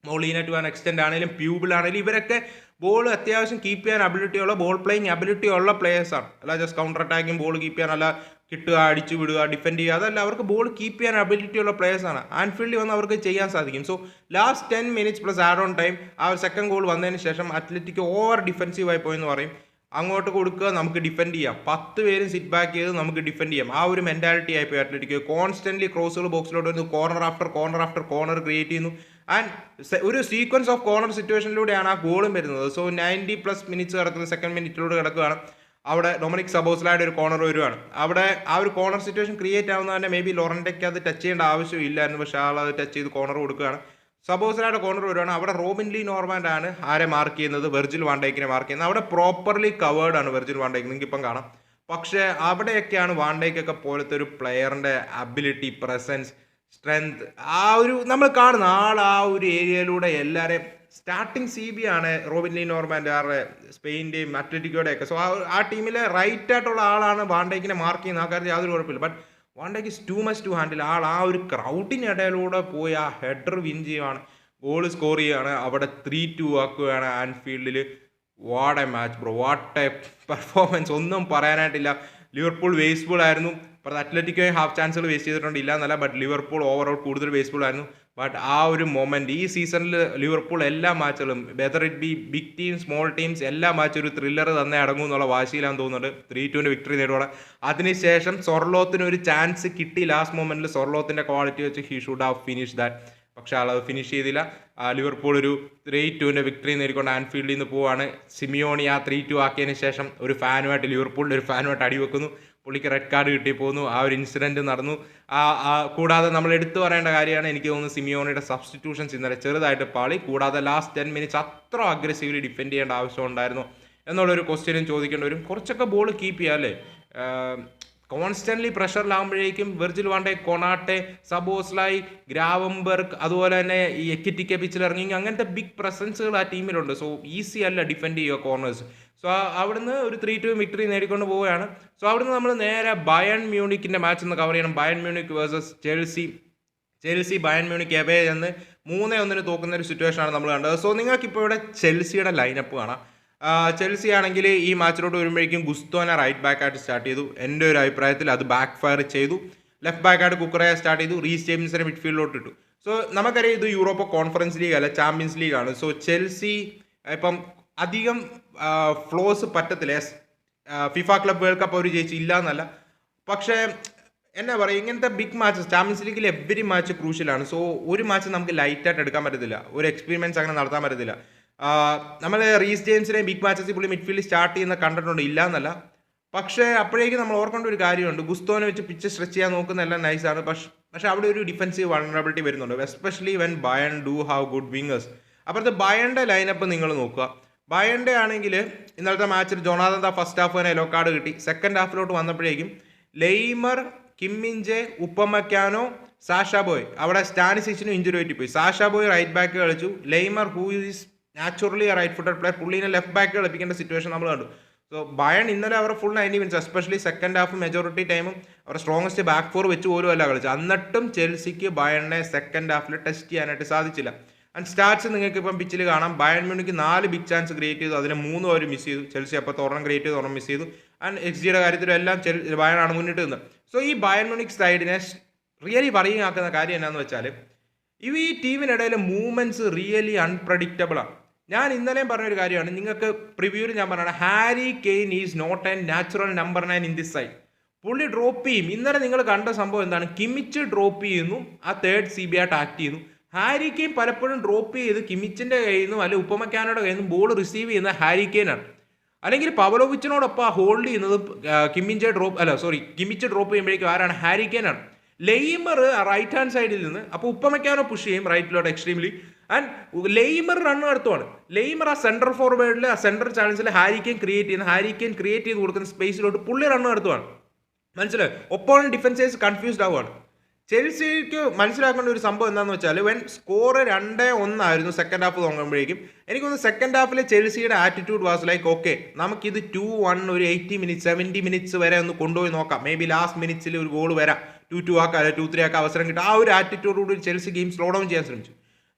മൊളീന ടു ആൻ എക്സ്റ്റെൻഡ് ആണെങ്കിലും പ്യൂബിൾ ആണെങ്കിലും ഇവരൊക്കെ ബോൾ അത്യാവശ്യം കീപ്പ് ചെയ്യാൻ അബിലിറ്റി ഉള്ള, ബോൾ പ്ലേയിങ് അബിലിറ്റി ഉള്ള പ്ലേയേഴ്സാണ്. അല്ല just counter attacking ball keep ചെയ്യാൻ, അല്ല കിട്ടുക, അടിച്ചു വിടുക, ഡിഫെൻഡ് ചെയ്യുക, അതല്ല, അവർക്ക് ബോൾ കീപ്പ് ചെയ്യാൻ അബിലിറ്റി ഉള്ള പ്ലേയേഴ്സാണ്. ആൻഫീൽഡിൽ വന്ന് അവർക്ക് ചെയ്യാൻ സാധിക്കും. So last 10 minutes plus add on time ആ ഒരു സെക്കൻഡ് ഗോൾ വന്നതിന് ശേഷം അത്ലറ്റിക് ഓവർ ഡിഫെൻസീവായി പോയെന്ന് പറയും. അങ്ങോട്ട് കൊടുക്കുക, നമുക്ക് ഡിഫെൻഡ് ചെയ്യാം. 10 പേരും സിറ്റ് ബാക്ക് ചെയ്ത് നമുക്ക് ഡിഫെൻഡ് ചെയ്യാം. ആ ഒരു മെൻറ്റാലിറ്റി ആയിപ്പോയി അത്ലറ്റിക്കോ. കോൺസ്റ്റന്റ്ലി ക്രോസുകൾ ബോക്സിലോട്ട് വരുന്നു, corner after corner after corner create ചെയ്യുന്നു. ആൻഡ് ഒരു സീക്വൻസ് ഓഫ് കോർണർ സിറ്റുവേഷനിലൂടെയാണ് ആ ഗോളും വരുന്നത്. സോ 90+ മിനിറ്റ്സ് കിടക്കുന്ന സെക്കൻഡ് മിനിറ്റിലൂടെ കിടക്കുകയാണ്. അവിടെ ഡൊമിനിക് സബോസ്ലായുടെ ഒരു കോർണർ വരുവാണ്. അവിടെ ആ ഒരു കോർണർ സിറ്റുവേഷൻ ക്രിയേറ്റ് ആവുന്ന തന്നെ മേ ബി ലോറൻറ്റയ്ക്ക് അത് ടച്ച് ചെയ്യേണ്ട ആവശ്യമില്ലായിരുന്നു, പക്ഷേ ആൾ അത് ടച്ച് ചെയ്ത് കോർണർ കൊടുക്കുകയാണ്. സബോസ്ലായുടെ കോർണർ വരുവാണ്. അവിടെ റോബിൻ ലീ നോർമാൻഡ് ആണ് ആരെ മാർക്ക് ചെയ്യുന്നത്, വെർജിൽ വാൻ ഡൈക്കിനെ മാർക്ക് ചെയ്യുന്നത്. അവിടെ പ്രോപ്പർലി കവേർഡ് ആണ് വെർജിൽ വാൻ ഡൈക്ക്, നിങ്ങൾക്ക് ഇപ്പം കാണാം. പക്ഷേ അവിടെയൊക്കെയാണ് വാൻ ഡൈക്കൊക്കെ പോലത്തെ ഒരു പ്ലെയറിൻ്റെ അബിലിറ്റി, പ്രസൻസ്, സ്ട്രെങ്ത്, ആ ഒരു നമ്മൾ കാണുന്ന ആൾ ആ ഒരു ഏരിയയിലൂടെ എല്ലാവരെയും സ്റ്റാർട്ടിങ് CB ആണ് റോബിൻ ലീ നോർമാൻഡ്, ആരുടെ സ്പെയിൻ്റെയും അത്ലറ്റിക്കോയുടെ ഒക്കെ. സോ ആ ടീമിലെ റൈറ്റ് ആയിട്ടുള്ള ആളാണ് വാൻ ഡൈക്കിനെ മാർക്ക് ചെയ്യുന്നത്. ആ കാര്യത്തിൽ യാതൊരു കുഴപ്പമില്ല. But van Dijk is too much to handle. ആ ഒരു ക്രൗഡിനിടയിലൂടെ പോയി ആ ഹെഡർ വിൻ ചെയ്യുകയാണ്, ഗോൾ സ്കോർ ചെയ്യുകയാണ്, അവിടെ 3-2 ആക്കുകയാണ് ആൻഫീൽഡിൽ. What a match bro, what a performance, ഒന്നും പറയാനായിട്ടില്ല. ലിവർപൂൾ വേസ്റ്റ്ഫുൾ ആയിരുന്നു. അത്ലറ്റിക്കോ ഹാഫ് ചാൻസുകൾ വേസ്റ്റ് ചെയ്തിട്ടുണ്ട്, ഇല്ല എന്നല്ല. ബട്ട് ലിവർപൂൾ ഓവറോൾ കൂടുതൽ വേസ്റ്റ്ഫുൾ ആയിരുന്നു. ബട്ട് ആ ഒരു മൊമെൻറ്റ് ഈ സീസണിൽ ലിവർപൂൾ എല്ലാ മാച്ചുകളും, whether it be big team small teams, എല്ലാ മാച്ചും ഒരു ത്രില്ലർ തന്നെ അടങ്ങും എന്നുള്ള വാശിയിലാന്ന് തോന്നുന്നുണ്ട്. 3-2 വിക്ടറി നേടുവാണ്. അതിനുശേഷം സൊർലോത്തിന് ഒരു ചാൻസ് കിട്ടി ലാസ്റ്റ് മൊമെൻറ്റിൽ. സൊർലോത്തിൻ്റെ ക്വാളിറ്റി വെച്ച് he should have finish that. പക്ഷേ ആളത് ഫിനിഷ് ചെയ്തില്ല. ലിവർപൂൾ ഒരു 3-2 വിക്ടറി നേടിക്കൊണ്ട് ആൻഫീൽഡിൽ നിന്ന് പോവാണ്. സിമിയോണി ആ 3-2 ആക്കിയതിന് ശേഷം ഒരു ഫാനുമായിട്ട്, ലിവർപൂളിൻ്റെ ഒരു ഫാനുമായിട്ട് അടിവെക്കുന്നു. പുള്ളിക്ക് റെഡ് കാർഡ് കിട്ടി പോകുന്നു. ആ ഒരു ഇൻസിഡൻറ്റ് നടന്നു. കൂടാതെ നമ്മൾ എടുത്തു പറയേണ്ട കാര്യമാണ്, എനിക്ക് തോന്നുന്നു സിമിയോണിയുടെ സബ്സ്റ്റിറ്റ്യൂഷൻസ് ഇന്നലെ ചെറുതായിട്ട് പാളി. കൂടാതെ ലാസ്റ്റ് 10 മിനിറ്റ്സ് അത്ര അഗ്രസീവ്ലി ഡിഫെൻഡ് ചെയ്യേണ്ട ആവശ്യം ഉണ്ടായിരുന്നു എന്നുള്ളൊരു ക്വസ്റ്റ്യനും ചോദിക്കേണ്ടി വരും. കുറച്ചൊക്കെ ബോൾ കീപ്പ് ചെയ്യുക അല്ലേ. കോൺസ്റ്റന്റ്ലി പ്രഷറിലാകുമ്പോഴേക്കും Virgil van Dijk, Konate, Szoboszlai, Gravenberch, അതുപോലെ തന്നെ ഈ എക്കിറ്റിക്ക പിച്ചിലിറങ്ങി, അങ്ങനത്തെ ബിഗ് പ്രസൻസുകൾ ആ ടീമിലുണ്ട്. സോ ഈസി അല്ല ഡിഫെൻഡ് ചെയ്യുക കോർണേഴ്സ്. സോ അവിടുന്ന് ഒരു 3-2 വിക്ടറി നേടിക്കൊണ്ട് പോവുകയാണ്. സോ അവിടുന്ന് നമ്മൾ നേരെ ബയൺ മ്യൂണിക്കിൻ്റെ മാച്ച് ഒന്ന് കവർ ചെയ്യണം. Bayern Munich versus Chelsea Bayern Munich away എന്ന് 3-1 തോക്കുന്ന ഒരു സിറ്റുവേഷനാണ് നമ്മൾ കണ്ടത്. സോ നിങ്ങൾക്കിപ്പോൾ ഇവിടെ ചെൽസിയുടെ ലൈനപ്പ് കാണാം. ചെൽസി ആണെങ്കിൽ ഈ മാച്ചിലോട്ട് വരുമ്പോഴേക്കും ഗുസ്തോനെ റൈറ്റ് ബാക്കായിട്ട് സ്റ്റാർട്ട് ചെയ്തു. എൻ്റെ ഒരു അഭിപ്രായത്തിൽ അത് ബാക്ക് ഫയർ ചെയ്തു. ലെഫ്റ്റ് ബാക്കായിട്ട് കുക്കറയെ സ്റ്റാർട്ട് ചെയ്തു. റീസ് ജെയിംസിനെ മിഡ്ഫീൽഡിലോട്ട് ഇട്ടു. സോ നമുക്കറിയാം ഇത് യൂറോപ്പ് കോൺഫറൻസ് ലീഗ് അല്ല, ചാമ്പ്യൻസ് ലീഗാണ്. സോ ചെൽസി ഇപ്പം അധികം ഫ്ലോസ് പറ്റത്തില്ല. ഫിഫ ക്ലബ് വേൾഡ് കപ്പ് അവർ ജയിച്ചില്ല എന്നല്ല, പക്ഷേ എന്നാ പറയുക, ഇങ്ങനത്തെ ബിഗ് മാച്ചസ് ചാമ്പ്യൻസ് ലീഗിൽ എവരി മാച്ച് ക്രൂഷ്യലാണ്. സോ ഒരു മാച്ച് നമുക്ക് ലൈറ്റായിട്ട് എടുക്കാൻ പറ്റത്തില്ല, ഒരു എക്സ്പീരിമെൻസ് അങ്ങനെ നടത്താൻ പറ്റത്തില്ല. നമ്മൾ റീസ് ജെയിംസിനെ ബിഗ് മാച്ചസ് പുള്ളി മിഡ്ഫീൽഡിൽ സ്റ്റാർട്ട് ചെയ്യുന്ന കണ്ടിട്ടുണ്ട്, ഇല്ല എന്നല്ല. പക്ഷേ അപ്പോഴേക്കും നമ്മൾ ഓർക്കേണ്ട ഒരു കാര്യമുണ്ട്, ഗുസ്തോനെ വെച്ച് പിച്ച് സ്ട്രെച്ച് ചെയ്യാൻ നോക്കുന്നതെല്ലാം നൈസാണ്. പക്ഷേ അവിടെ ഒരു ഡിഫൻസീവ് വൾണറബിലിറ്റി വരുന്നുണ്ട്, especially when Bayern do have good wingers. അപ്പോഴത്തെ ബയണിൻ്റെ ലൈനപ്പ് നിങ്ങൾ നോക്കുക. ബയണിൻ്റെ ആണെങ്കിൽ ഇന്നലത്തെ മാച്ചിൽ ജോണാഥൻ ഫസ്റ്റ് ഹാഫ് തന്നെ യെല്ലോ കാർഡ് കിട്ടി. സെക്കൻഡ് ഹാഫിലോട്ട് വന്നപ്പോഴേക്കും Laimer, Kimmich, Upamecano, Sacha Boey, അവിടെ സ്റ്റാനിസിച്ചിനും ഇഞ്ചുറി പറ്റിപ്പോയി. സാഷാ ബോയ് റൈറ്റ് ബാക്ക് കളിച്ചു. Laimer who is naturally right footed player, പുള്ളീനെ ലെഫ്റ്റ് ബാക്ക് കളിപ്പിക്കേണ്ട സിറ്റുവേഷൻ നമ്മൾ കണ്ടു. സോ ബയൺ ഇന്നലെ അവർ full 90 minutes, especially second half majority ടൈമും അവർ സ്ട്രോങ്ങസ്റ്റ് ബാക്ക് ഫോർ വെച്ച് പോലും അല്ല കളിച്ചത്. എന്നിട്ടും ചെൽസിക്ക് ബയണിനെ സെക്കൻഡ് ഹാഫിൽ ടെസ്റ്റ് ചെയ്യാനായിട്ട് സാധിച്ചില്ല. ആൻഡ് സ്റ്റാറ്റ്സ് നിങ്ങൾക്ക് ഇപ്പം പിച്ചിൽ കാണാം. Bayern Munich 4 big chance create ചെയ്തു, അതിന് 3 അവർ മിസ് ചെയ്തു. ചെൽസി അപ്പോൾ ഒരെണ്ണം ക്രിയേറ്റ് ചെയ്ത് ഒരെണ്ണം മിസ് ചെയ്തു. ആൻഡ് XGയുടെ കാര്യത്തിലും എല്ലാം ബയണാണ് മുന്നിട്ട് നിന്നത്. സോ ഈ ബയൺ മ്യൂണിക് സൈഡിനെ റിയലി വറിയിങ് ആക്കുന്ന കാര്യം എന്താണെന്ന് വെച്ചാൽ ഈ ടീമിനിടയിലെ മൂവ്മെൻറ്റ്സ് റിയലി അൺപ്രഡിക്റ്റബിൾ ആണ്. ഞാൻ ഇന്നലെയും പറഞ്ഞൊരു കാര്യമാണ്, നിങ്ങൾക്ക് പ്രിവ്യൂവിൽ ഞാൻ പറഞ്ഞതാണ്, Harry Kane is not a natural number 9 in this side. പുള്ളി ഡ്രോപ്പ് ചെയ്യും. ഇന്നലെ നിങ്ങൾ കണ്ട സംഭവം എന്താണ്, കിമിച്ച് ഡ്രോപ്പ് ചെയ്യുന്നു, ആ തേർഡ് CB ആയിട്ട് ആക്ട് ചെയ്യുന്നു. ഹാരി കെയ്ൻ പലപ്പോഴും ഡ്രോപ്പ് ചെയ്ത് കിമിച്ചിൻ്റെ കയ്യിൽ നിന്നും അല്ലെങ്കിൽ ഉപ്പമക്കാനോയുടെ കയ്യിൽ നിന്നും ബോൾ റിസീവ് ചെയ്യുന്ന ഹാരി കെയ്നാണ്. അല്ലെങ്കിൽ പവലോവിച്ചിനോടൊപ്പം ഹോൾഡ് ചെയ്യുന്നത് കിമിച്ച് ഡ്രോപ്പ് ചെയ്യുമ്പോഴേക്കും ആരാണ്, ഹാരി കെയ്നാണ്. ലെയ്മർ റൈറ്റ് ഹാൻഡ് സൈഡിൽ നിന്ന്, അപ്പോൾ ഉപ്പമക്കാനോ പുഷ് ചെയ്യും റൈറ്റിലോട്ട് എക്സ്ട്രീംലി. ആൻഡ് ലെയ്മർ റൺ നടത്തുവാണ്. ലെയ്മർ ആ സെൻട്രൽ ഫോർവേഡിൽ ആ സെൻട്രൽ ചാൻസിൽ ഹാരി കെയ്ൻ ക്രിയേറ്റ് ചെയ്ത് കൊടുക്കുന്ന സ്പേസിലോട്ട് പുള്ളി റൺ നടത്തുവാണ്. മനസ്സിലായി, ഒപ്പോണൻ ഡിഫൻസേഴ്സ് കൺഫ്യൂസ്ഡ് ആവുകയാണ്. ചെൽസിക്ക് മനസ്സിലാക്കേണ്ട ഒരു സംഭവം എന്താണെന്ന് വെച്ചാൽ, വെൻ സ്കോർ 2-1 ആയിരുന്നു സെക്കൻഡ് ഹാഫ് തുടങ്ങുമ്പോഴേക്കും, എനിക്കൊന്ന് സെക്കൻഡ് ഹാഫിലെ ചെൽസിയുടെ ആറ്റിറ്റ്യൂഡ് വാസ് ലൈക്ക് ഓക്കെ, നമുക്കിത് 2-1 ഒരു 80 മിനിറ്റ്സ് 70 മിനിറ്റ്സ് വരെ ഒന്ന് കൊണ്ടുപോയി നോക്കാം, മേ ബി ലാസ്റ്റ് മിനിറ്റ്സിൽ ഒരു ഗോൾ വരാം, 2-2 ആക്കാം, അല്ലെങ്കിൽ 2-3 ആക്കാം, അവസരം കിട്ടും. ആ ഒരു ആറ്റിറ്റ്യൂഡോട് ചെൽസി ഗെയിം സ്ലോ ഡൗൺ ചെയ്യാൻ ശ്രമിച്ചു.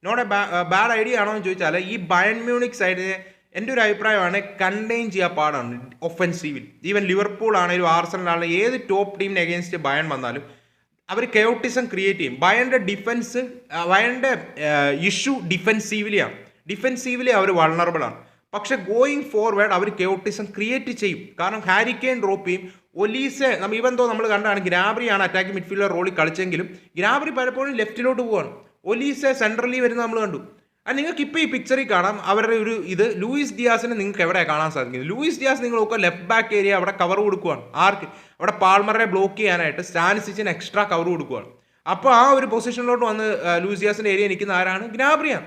നോട്ട് എ ബാഡ് ഐഡിയ ആണോ എന്ന് ചോദിച്ചാൽ, ഈ ബയൺ മ്യൂണിക് സൈഡിനെ എൻ്റെ ഒരു അഭിപ്രായമാണ് കണ്ടെയ്ൻ ചെയ്യാൻ പാടാണ് ഒഫൻസീവിൽ. ഈവൻ ലിവർപൂൾ ആണെങ്കിലും ആർസണലാണെങ്കിലും ഏത് ടോപ്പ് ടീമിന് അഗേൻസ്റ്റ് ബയൺ വന്നാലും അവർ കെയോട്ടിസം ക്രിയേറ്റ് ചെയ്യും. ബയണിൻ്റെ ഇഷ്യൂ ഡിഫെൻസീവ്ലിയാണ്. ഡിഫെൻസീവ്ലി അവർ വൾണറബിൾ ആണ്. പക്ഷെ ഗോയിങ് ഫോർവേഡ് അവർ കെയോട്ടിസം ക്രിയേറ്റ് ചെയ്യും. കാരണം ഹാരി കെയ്ൻ ഡ്രോപ്പ് ചെയ്യും. ഒലീസെ ഇവൻ നമ്മൾ കണ്ടാണ് ഗ്നാബ്രിയാണ് അറ്റാക്കിംഗ് മിഡ്ഫീൽഡർ റോളിൽ കളിച്ചെങ്കിലും ഗ്നാബ്രി പലപ്പോഴും ലെഫ്റ്റിലോട്ട് പോവാണ്. ഒലീസെ സെൻട്രലി വരുന്നത് നമ്മൾ കണ്ടു. നിങ്ങൾക്ക് ഇപ്പോൾ ഈ പിക്ചറിൽ കാണാം അവരുടെ ഒരു ലൂയിസ് ഡിയാസിനെ നിങ്ങൾക്ക് എവിടെ കാണാൻ സാധിക്കുന്നത്. ലൂയിസ് ഡിയാസ് നിങ്ങൾ നോക്കുക, ലെഫ്റ്റ് ബാക്ക് ഏരിയ അവിടെ കവർ കൊടുക്കുകയാണ്. ആർക്ക്? അവിടെ പാൾമറെ ബ്ലോക്ക് ചെയ്യാനായിട്ട് സ്റ്റാനിസിച്ചിന് എക്സ്ട്രാ കവർ കൊടുക്കുകയാണ്. അപ്പോൾ ആ ഒരു പൊസിഷനിലോട്ട് വന്ന് ലൂയിസ് ഡിയാസിൻ്റെ ഏരിയ നിൽക്കുന്ന ആരാണ്? ഗ്നാബ്രിയാണ്.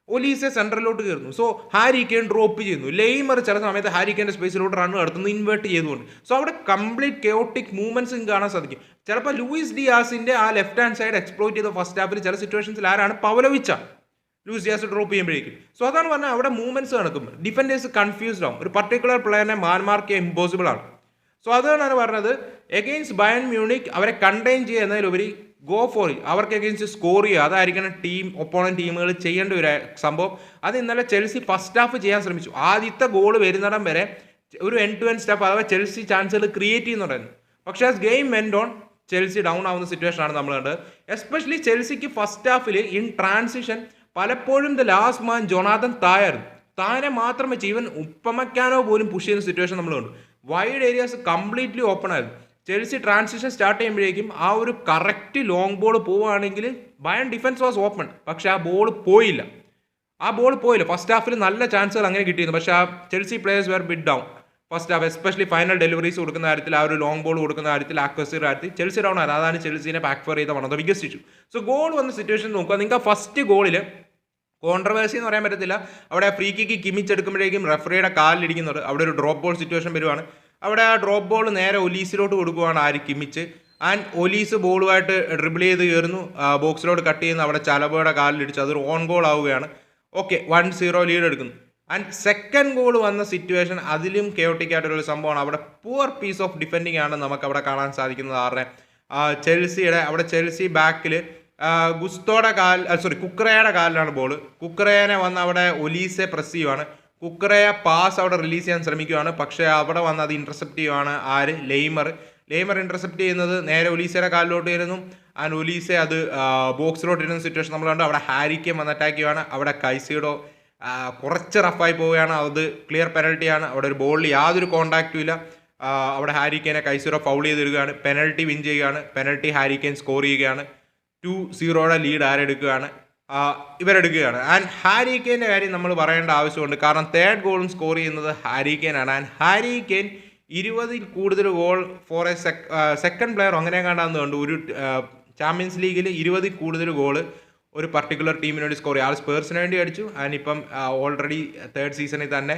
ഒലീസെ സെൻട്രലിലോട്ട് കയറുന്നു. സോ ഹാരി കെയ്ൻ ഡ്രോപ്പ് ചെയ്യുന്നു. ലെയ്മർ ചില സമയത്ത് ഹാരി കെയ്ൻ്റെ സ്പേസിലോട്ട് റൺ നടത്തുന്നു, ഇൻവേർട്ട് ചെയ്തുകൊണ്ട്. സോ അവിടെ കംപ്ലീറ്റ് കെയോട്ടിക് മൂവ്മെന്റ്സ് കാണാൻ സാധിക്കും. ചിലപ്പോൾ ലൂയിസ് ഡിയാസിന്റെ ആ ലെഫ്റ്റ് ഹാൻഡ് സൈഡ് എക്സ്പ്ലോയിറ്റ് ചെയ്ത ഫസ്റ്റ് ഹാഫിൽ ചില സിറ്റുവേഷൻസിൽ ആരാണ്? പവലോവിച്ച ലൂയിസ് ഡിയാസ് ഡ്രോപ്പ് ചെയ്യുമ്പോഴേക്കും. സോ അതാണ് പറഞ്ഞാൽ അവിടെ മൂവ്മെന്റ്സ് നടക്കും. ഡിഫൻഡേഴ്സ് കൺഫ്യൂസ്ഡ് ആവും. ഒരു പർട്ടിക്കുലർ പ്ലെയറിനെ മാർക്ക് ചെയ്യാൻ ഇമ്പോസിബിൾ ആണ്. സോ അതാണ് പറഞ്ഞത്, എഗെയിൻസ്റ്റ് ബയൺ മ്യൂണിക് അവരെ കണ്ടെയ്ൻ ചെയ്യുക എന്നതിലുപരി ഗോ ഫോർ ഇറ്റ്, അവർക്ക് എഗെയിൻസ്റ്റ് സ്കോർ ചെയ്യുക, അതായിരിക്കണം ഒപ്പോണന്റ് ടീമുകൾ ചെയ്യേണ്ട ഒരു സംഭവം. അത് ഇന്നലെ ചെൽസി ഫസ്റ്റ് ഹാഫ് ചെയ്യാൻ ശ്രമിച്ചു. ആദ്യത്തെ ഗോൾ വരുന്നിടം വരെ ഒരു എൻഡ് ടു എൻഡ് സ്റ്റെപ്പ് അഥവാ ചെൽസി ചാൻസുകൾ ക്രിയേറ്റ് ചെയ്യുന്നുണ്ടായിരുന്നു. പക്ഷേ as game went on Chelsea down ആവുന്ന സിറ്റുവേഷൻ ആണ് നമ്മൾ കണ്ടത്. Especially ചെൽസിക്ക് first Hafil in transition പലപ്പോഴും ദ ലാസ്റ്റ് മാൻ ജൊനാഥൻ തായായിരുന്നു. താനെ മാത്രം വെച്ച് ഈവൻ ഉപ്പമക്കാനോ പോലും പുഷ് ചെയ്യുന്ന സിറ്റുവേഷൻ നമ്മൾ കണ്ടു. വൈഡ് ഏരിയാസ് കംപ്ലീറ്റ്ലി ഓപ്പൺ ആയിരുന്നു. ചെൽസി ട്രാൻസിഷൻ സ്റ്റാർട്ട് ചെയ്യുമ്പോഴേക്കും ആ ഒരു കറക്റ്റ് ലോങ് ബോൾ പോവുകയാണെങ്കിൽ ബയൺ ഡിഫൻസ് വാസ് ഓപ്പൺ. പക്ഷെ ആ ബോൾ പോയില്ല. ഫസ്റ്റ് ഹാഫിൽ നല്ല ചാൻസുകൾ അങ്ങനെ കിട്ടിയിരുന്നു. പക്ഷേ ആ Chelsea players were bit down first half. Especially final deliveries കൊടുക്കുന്ന കാര്യത്തിൽ, ആ ഒരു ലോങ് ബോൾ കൊടുക്കുന്ന കാര്യത്തിൽ, ആക്വസിയുടെ കാര്യത്തിൽ ചെൽസി ഡൗൺ ആയിരുന്നു. അതാണ് ചെൽസിനെ ബാക്ക് ഫയർ ചെയ്ത one of the biggest issue. So goal വന്ന സിറ്റുവേഷൻ നോക്കുക. നിങ്ങൾക്ക് ആ ഫസ്റ്റ് ഗോളിൽ കോൺട്രവേഴ്സി എന്ന് പറയാൻ പറ്റത്തില്ല. അവിടെ ഫ്രീ കിക്ക് കിമിച്ചെടുക്കുമ്പോഴേക്കും റെഫറിയുടെ കാലിലിടിക്കുന്നുണ്ട്. അവിടെ ഒരു ഡ്രോപ്പ് ബോൾ സിറ്റുവേഷൻ വരുവാണ്. അവിടെ ആ ഡ്രോപ്പ് ബോൾ നേരെ ഒലീസിലോട്ട് കൊടുക്കുകയാണ് ആര്? കിമിച്ച്. ആൻഡ് ഒലീസ് ബോളുമായിട്ട് ഡ്രിബിൾ ചെയ്ത് കയറുന്നു, ബോക്സിലോട്ട് കട്ട് ചെയ്യുന്നു. അവിടെ ചലബയുടെ കാലിലിടിച്ച് അതൊരു ഓൺ ഗോൾ ആവുകയാണ്. ഓക്കെ, 1-0 ലീഡ് എടുക്കുന്നു. ആൻഡ് സെക്കൻഡ് ഗോൾ വന്ന സിറ്റുവേഷൻ അതിലും കെയോട്ടിക് ആയിട്ടുള്ള സംഭവമാണ്. അവിടെ പുവർ പീസ് ഓഫ് ഡിഫെൻഡിങ് ആണ് നമുക്ക് അവിടെ കാണാൻ സാധിക്കുന്നത്. ആരുടെ? ചെൽസിയുടെ. അവിടെ ചെൽസി ബാക്കിൽ കുക്രയുടെ കാലിലാണ് ബോൾ. കുക്രേനെ വന്ന് അവിടെ ഒലീസെ പ്രസ് ചെയ്യുവാണ്. കുക്രയെ പാസ് അവിടെ റിലീസ് ചെയ്യാൻ ശ്രമിക്കുകയാണ്. പക്ഷേ അവിടെ വന്ന് അത് ഇന്റർസെപ്റ്റ് ചെയ്യുവാണ് ആര്? ലെയ്മർ ഇന്റർസെപ്റ്റ് ചെയ്യുന്നത് നേരെ ഒലീസയുടെ കാലിലോട്ട് വരുന്നു. ആൻഡ് ഒലീസെ അത് ബോക്സിലോട്ട് ഇരുന്ന സിറ്റുവേഷൻ നമ്മൾ കണ്ടു. അവിടെ ഹാരി കെയ്ൻ വന്ന് അറ്റാക്ക് ചെയ്യുവാണ്. അവിടെ കൈസീഡോ കുറച്ച് റഫായി പോവുകയാണ്. അത് ക്ലിയർ പെനൽറ്റിയാണ്. അവിടെ ഒരു ബോളിൽ യാതൊരു കോണ്ടാക്റ്റും ഇല്ല. അവിടെ ഹാരി കെയ്നെ കൈസീഡോ ഫൗൾ ചെയ്ത് തരികയാണ്. പെനൽറ്റി വിൻ ചെയ്യുകയാണ്. പെനൽറ്റി ഹാരി കെയ്ൻ സ്കോർ ചെയ്യുകയാണ്. 2-0 ലീഡ് ആരെടുക്കുകയാണ്? ഇവരെടുക്കുകയാണ്. ആൻഡ് ഹാരി കെയ്ൻ്റെ കാര്യം നമ്മൾ പറയേണ്ട ആവശ്യമുണ്ട്. കാരണം തേർഡ് ഗോളും സ്കോർ ചെയ്യുന്നത് ഹാരി കെയ്ൻ ആണ്. ആൻഡ് ഹാരി കെയ്ൻ 20ൽ കൂടുതൽ goal for a second player അങ്ങനെ കണ്ടാന്ന് കണ്ടു. ഒരു ചാമ്പ്യൻസ് ലീഗിൽ 20ൽ കൂടുതൽ ഗോള് ഒരു പർട്ടിക്കുലർ ടീമിന് വേണ്ടി സ്കോർ ചെയ്യും. ആൾ സ്പേഴ്സിന് വേണ്ടി അടിച്ചു. ആൻഡ് ഇപ്പം ഓൾറെഡി തേർഡ് സീസണിൽ തന്നെ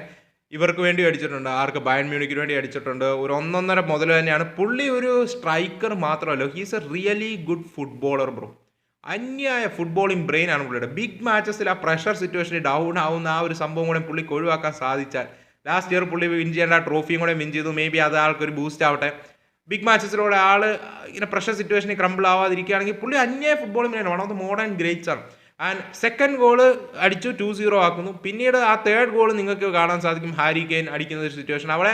ഇവർക്ക് വേണ്ടി അടിച്ചിട്ടുണ്ട്. ആർക്ക്? ബയൺ മ്യൂണിക്കിന് വേണ്ടി അടിച്ചിട്ടുണ്ട്. ഒരു 1.5 മുതൽ തന്നെയാണ്. പുള്ളി ഒരു സ്ട്രൈക്കർ മാത്രമല്ല, he's a really good footballer bro. അന്യായ ഫുട്ബോളിംഗ് ബ്രെയിൻ ആണ് പുള്ളിയുടെ. ബിഗ് മാച്ചസിൽ ആ പ്രഷർ സിറ്റുവേഷനിൽ ഡൗൺ ആവുന്ന ആ ഒരു സംഭവം കൂടെ പുള്ളിക്ക് ഒഴിവാക്കാൻ സാധിച്ചാൽ, ലാസ്റ്റ് ഇയർ പുള്ളി വിൻ ചെയ്യേണ്ട ട്രോഫിയും കൂടെ വിൻ ചെയ്തു. മേ ബി അത് ആൾക്കൊരു ബൂസ്റ്റ് ആവട്ടെ. ബിഗ് മാച്ചസിലൂടെ ആൾ ഇങ്ങനെ പ്രഷർ സിറ്റുവേഷനിൽ ക്രംബിൾ ആവാതിരിക്കുകയാണെങ്കിൽ പുള്ളി അന്യായ footballing brain, one of the modern greats ആണ്. ആൻഡ് സെക്കൻഡ് ഗോള് അടിച്ചു 2-0 ആക്കുന്നു. പിന്നീട് ആ തേർഡ് ഗോൾ നിങ്ങൾക്ക് കാണാൻ സാധിക്കും ഹാരി കെയ്ൻ അടിക്കുന്ന ഒരു സിറ്റുവേഷൻ. അവിടെ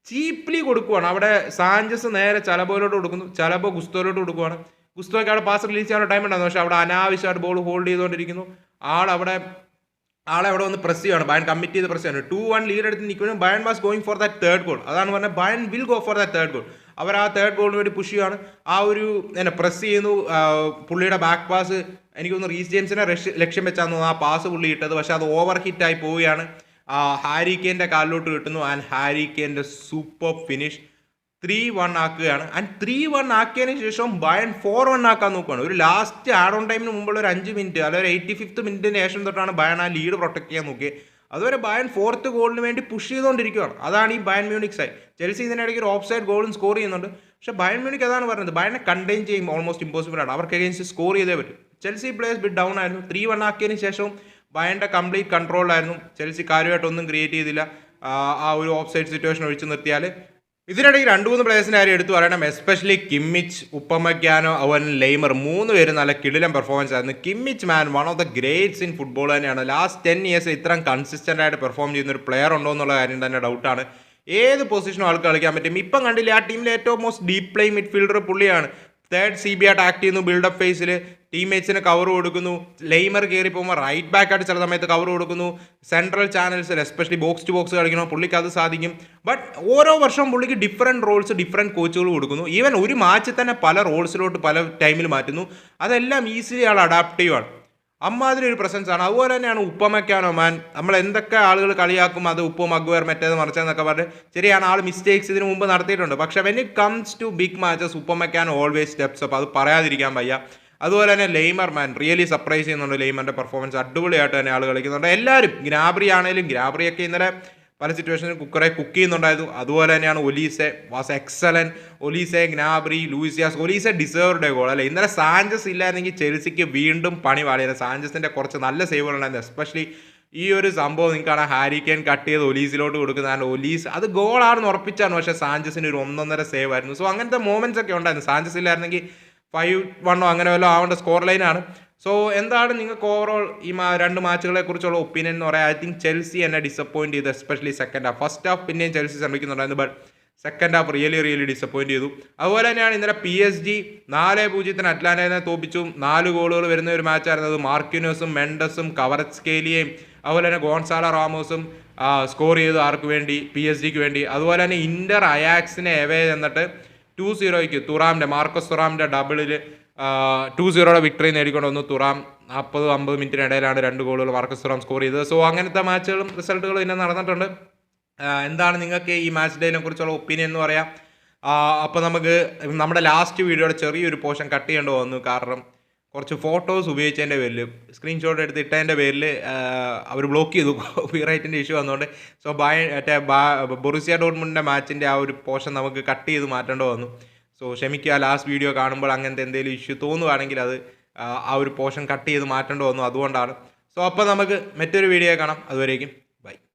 ചീപ്ലി കൊടുക്കുവാണ്. അവിടെ സാഞ്ചസ് നേരെ ചലബോയിലോട്ട് കൊടുക്കുന്നു. ചലബോ ഗുസ്തോയിലോട്ട് കൊടുക്കുവാണ്. ഗുസ്തോയ്ക്ക് അവിടെ പാസ് റിലീസ് ചെയ്യാനുള്ള ടൈം ഉണ്ടായിരുന്നു. പക്ഷേ അവിടെ അനാവശ്യമായിട്ട് ബോൾ ഹോൾഡ് ചെയ്തുകൊണ്ടിരിക്കുന്നു. ആളെ അവിടെ വന്ന് പ്രസ് ചെയ്യാണ്. ബയൺ കമ്മിറ്റ് ചെയ്ത് പ്രസ് ചെയ്യാണ്. 2-1 ലീഡ് എടുത്ത് നിൽക്കുന്നു. Bayern was going for that third goal. അതാണ് പറഞ്ഞത്, Bayern will go for that third goal. അവർ ആ തേർഡ് ഗോളിന് വേണ്ടി പുഷ് ചെയ്യുകയാണ്. ആ ഒരു പ്രസ് ചെയ്യുന്നു. പുള്ളിയുടെ ബാക്ക് പാസ് എനിക്ക് തോന്നുന്നു റീസ് ജെയിംസിനെ ലക്ഷ്യം വെച്ചാന്ന് തോന്നുന്നു ആ പാസ് പുള്ളി ഇട്ടത്. പക്ഷെ അത് ഓവർ ഹിറ്റായി പോവുകയാണ്. ഹാരി കെയ്ൻ്റെ കാലിലോട്ട് കിട്ടുന്നു. ആൻഡ് ഹാരി കെയ്ൻ്റെ സൂപ്പർ ഫിനിഷ് 3-1 ആക്കുകയാണ്. ആൻഡ് 3-1 ആക്കിയതിന് ശേഷം ബയൺ 4-1 ആക്കാൻ നോക്കുകയാണ്. ഒരു ലാസ്റ്റ് ആഡ് ഓൺ ടൈമിന് മുമ്പുള്ള ഒരു 5 മിനിറ്റ് അല്ലെങ്കിൽ ഒരു 85th മിനിറ്റിന് ശേഷം തൊട്ടാണ് ബയൺ ആ ലീഡ് പ്രൊട്ടക്ട് ചെയ്യാൻ നോക്കിയത്. അതുവരെ ബയൺ 4th ഗോളിന് വേണ്ടി പുഷ് ചെയ്തുകൊണ്ടിരിക്കുകയാണ്. അതാണ് ഈ ബയൺ മ്യൂണിക് സൈഡ്. ചെൽസി ഇതിനിടയ്ക്ക് ഒരു ഓഫ് സൈഡ് ഗോളും സ്കോർ ചെയ്യുന്നുണ്ട്. പക്ഷേ ബയൺ മ്യൂണിക് അതാണ് പറയുന്നത്, ബയണിനെ കണ്ടെയ്ൻ ചെയ്യും ഓൾമോസ്റ്റ് ഇമ്പോസിബിൾ ആണ്. അവർക്ക് അഗെയിൻസ്റ്റ് സ്കോർ ചെയ്തേ പറ്റും. ചെൽസി പ്ലേയേഴ്സ് ബിറ്റ് ഡൗൺ ആയിരുന്നു. 3-1 ആക്കിയതിന് ശേഷവും ബയണിൻ്റെ കംപ്ലീറ്റ് കൺട്രോളിലായിരുന്നു. ചെൽസി കാര്യമായിട്ടൊന്നും ക്രിയേറ്റ് ചെയ്തില്ല. ആ ഒരു ഓഫ് സൈഡ് സിറ്റുവേഷൻ ഒഴിച്ചു നിർത്തിയാൽ. ഇതിനിടയിൽ 2-3 പ്ലേയേഴ്സിൻ്റെ കാര്യം എടുത്തു പറയണം. എസ്പെഷ്യലി കിമ്മിച്ച്, ഉപ്പമക്യാനോ, അവൻ ലെയ്മർ 3 പേരും നല്ല കിടിലൻ പെർഫോമൻസ് ആയിരുന്നു. Kimmich man one of the greats in football തന്നെയാണ്. ലാസ്റ്റ് 10 ഇയേഴ്സ് ഇത്രയും കൺസിസ്റ്റൻ്റ് ആയിട്ട് പെർഫോം ചെയ്യുന്ന ഒരു പ്ലെയർ ഉണ്ടോ എന്നുള്ള കാര്യം തന്നെ ഡൗട്ടാണ്. ഏത് പൊസിഷനും ആൾക്ക് കളിക്കാൻ പറ്റും. ഇപ്പം കണ്ടില്ല, ആ ടീമിലെ ഏറ്റവും മോസ്റ്റ് ഡീപ്പ് പ്ലേയിങ് മിഡ്ഫീൽഡർ പുള്ളിയാണ്. തേർഡ് CB ആയിട്ട് ആക്ട് ചെയ്യുന്നു ബിൽഡപ്പ് ഫേസിൽ. ടീംമേറ്റ്സിന് കവർ കൊടുക്കുന്നു. ലെയ്മർ കയറി പോകുമ്പോൾ റൈറ്റ് ബാക്ക് ആയിട്ട് ചില സമയത്ത് കവർ കൊടുക്കുന്നു. സെൻട്രൽ ചാനൽസിൽ എസ്പെഷ്യലി ബോക്സ് ടു ബോക്സ് കളിക്കണോ പുള്ളിക്ക് അത് സാധിക്കും. ബട്ട് ഓരോ വർഷവും പുള്ളിക്ക് ഡിഫറെൻറ്റ് റോൾസ് ഡിഫറെൻറ്റ് കോച്ചുകൾ കൊടുക്കുന്നു. ഈവൻ ഒരു മാച്ചിൽ തന്നെ പല റോൾസിലോട്ട് പല ടൈമിൽ മാറ്റുന്നു. അതെല്ലാം ഈസിലി ആൾ അഡാപ്റ്റീവാണ്. അമ്മാതിരി ഒരു പ്രസൻസ് ആണ്. അതുപോലെ തന്നെയാണ് ഉപ്പമക്കാനോ മാൻ. നമ്മൾ എന്തൊക്കെ ആളുകൾ കളിയാക്കും അത് ഉപ്പും അഗ്വർ മറ്റേത് മറിച്ചെന്നൊക്കെ പറഞ്ഞ് ശരിയാണ്, ആൾ മിസ്റ്റേക്സ് ഇതിനു മുമ്പ് നടത്തിയിട്ടുണ്ട്. പക്ഷേ when it comes to big matches Upamecano always steps up. അത് പറയാതിരിക്കാൻ വയ്യ. അതുപോലെ തന്നെ ലെയ്മർ മാൻ റിയലി സർപ്രൈസ് ചെയ്യുന്നുണ്ട്. ലെയ്മറിൻ്റെ പെർഫോമൻസ് അടിപൊളിയായിട്ട് തന്നെ ആൾ കളിക്കുന്നുണ്ട്. എല്ലാവരും ഗ്നാബ്രി ആണെങ്കിലും ഗ്നാബ്രിയൊക്കെ ഇന്നലെ പല സിറ്റുവേഷനിൽ കുക്ക് ചെയ്യുന്നുണ്ടായിരുന്നു. അതുപോലെ തന്നെയാണ് Olise was excellent. Olise, Gnabry, Luis Diaz. Olise deserved goal അല്ലേ. ഇന്നലെ സാഞ്ചസ് ഇല്ലായിരുന്നെങ്കിൽ ചെൽസിക്ക് വീണ്ടും പണി പാടിയത്. സാഞ്ചസിൻ്റെ കുറച്ച് നല്ല സേവുകളുണ്ടായിരുന്നു. എസ്പെഷ്യലി ഈ ഒരു സംഭവം നിങ്ങൾക്കാണ് ഹാരി കെയ്ൻ കട്ട് ചെയ്ത് ഒലീസിലോട്ട് കൊടുക്കുന്നതാണ്. ഒലീസ് അത് ഗോളാണെന്ന് ഉറപ്പിച്ചാണ്, പക്ഷേ സാഞ്ചസിന് ഒരു 1.5 സേവ് ആയിരുന്നു. സോ അങ്ങനത്തെ മൊമെൻറ്റ്സ് ഒക്കെ ഉണ്ടായിരുന്നു. സാഞ്ചസ് ഇല്ലായിരുന്നെങ്കിൽ 5-1 അങ്ങനെ വല്ലതും ആവേണ്ട സ്കോർ ലൈനാണ്. സോ എന്താണ് നിങ്ങൾക്ക് ഓവറോൾ ഈ 2 മാച്ചുകളെ കുറിച്ചുള്ള ഒപ്പീനിയൻ എന്ന് പറയാം? ഐ തിങ്ക് ചെൽസി എന്നെ ഡിസപ്പോയിൻറ്റ് ചെയ്തു, especially second half. First half പിന്നെയും ചെൽസി ശ്രമിക്കുന്നുണ്ടായിരുന്നു, but second half really disappoint ചെയ്തു. അതുപോലെ തന്നെയാണ് ഇന്നലെ PSG 4-0 അറ്റ്ലാന്റയെ തോപ്പിച്ചു. 4 ഗോളുകൾ വരുന്ന ഒരു മാച്ചായിരുന്നു അത്. മാർക്കിനോസും മെൻഡസും കവററ്റ്സ്കേലിയയും അതുപോലെ തന്നെ ഗോൺസാലോ റാമോസും സ്കോർ ചെയ്തു ആർക്ക് വേണ്ടി? PSG വേണ്ടി. അതുപോലെ തന്നെ ഇന്റർ അയാക്സിനെ എവേ എന്നിട്ട് 2-0 മാർക്കസ് തുറാമിൻ്റെ ഡബിളിൽ 2-0 വിക്ടറി നേടിക്കൊണ്ട് വന്നു. തുറാം 40-50 മിനിറ്റിനിടയിലാണ് 2 ഗോളുകൾ മാർക്കസ് തുറാം സ്കോർ ചെയ്തത്. സോ അങ്ങനത്തെ മാച്ചുകളും റിസൾട്ടുകളും ഇന്ന് നടന്നിട്ടുണ്ട്. എന്താണ് നിങ്ങൾക്ക് ഈ മാച്ച് ഡേനെ കുറിച്ചുള്ള ഒപ്പീനിയൻ എന്ന് പറയാം? അപ്പോൾ നമുക്ക് നമ്മുടെ ലാസ്റ്റ് വീഡിയോയുടെ ചെറിയൊരു പോർഷൻ കട്ട് ചെയ്യേണ്ടി വന്നു. കാരണം കുറച്ച് ഫോട്ടോസ് ഉപയോഗിച്ചതിൻ്റെ പേരിൽ, സ്ക്രീൻഷോട്ട് എടുത്ത് ഇട്ടതിൻ്റെ പേരിൽ അവർ ബ്ലോക്ക് ചെയ്തു. കോപ്പിറൈറ്റിൻ്റെ ഇഷ്യൂ വന്നുകൊണ്ട്. സോ ബൊറൂസിയ ഡോർട്ട്മുണ്ടിൻ്റെ മാച്ചിൻ്റെ ആ ഒരു പോർഷൻ നമുക്ക് കട്ട് ചെയ്ത് മാറ്റേണ്ടി വന്നു. സോ ക്ഷമിക്കുക. ലാസ്റ്റ് വീഡിയോ കാണുമ്പോൾ അങ്ങനത്തെ എന്തെങ്കിലും ഇഷ്യൂ തോന്നുകയാണെങ്കിൽ അത് ആ ഒരു പോർഷൻ കട്ട് ചെയ്ത് മാറ്റേണ്ടി വന്നു. അതുകൊണ്ടാണ്. സോ അപ്പോൾ നമുക്ക് മറ്റൊരു വീഡിയോ കാണാം. അതുവരേക്കും.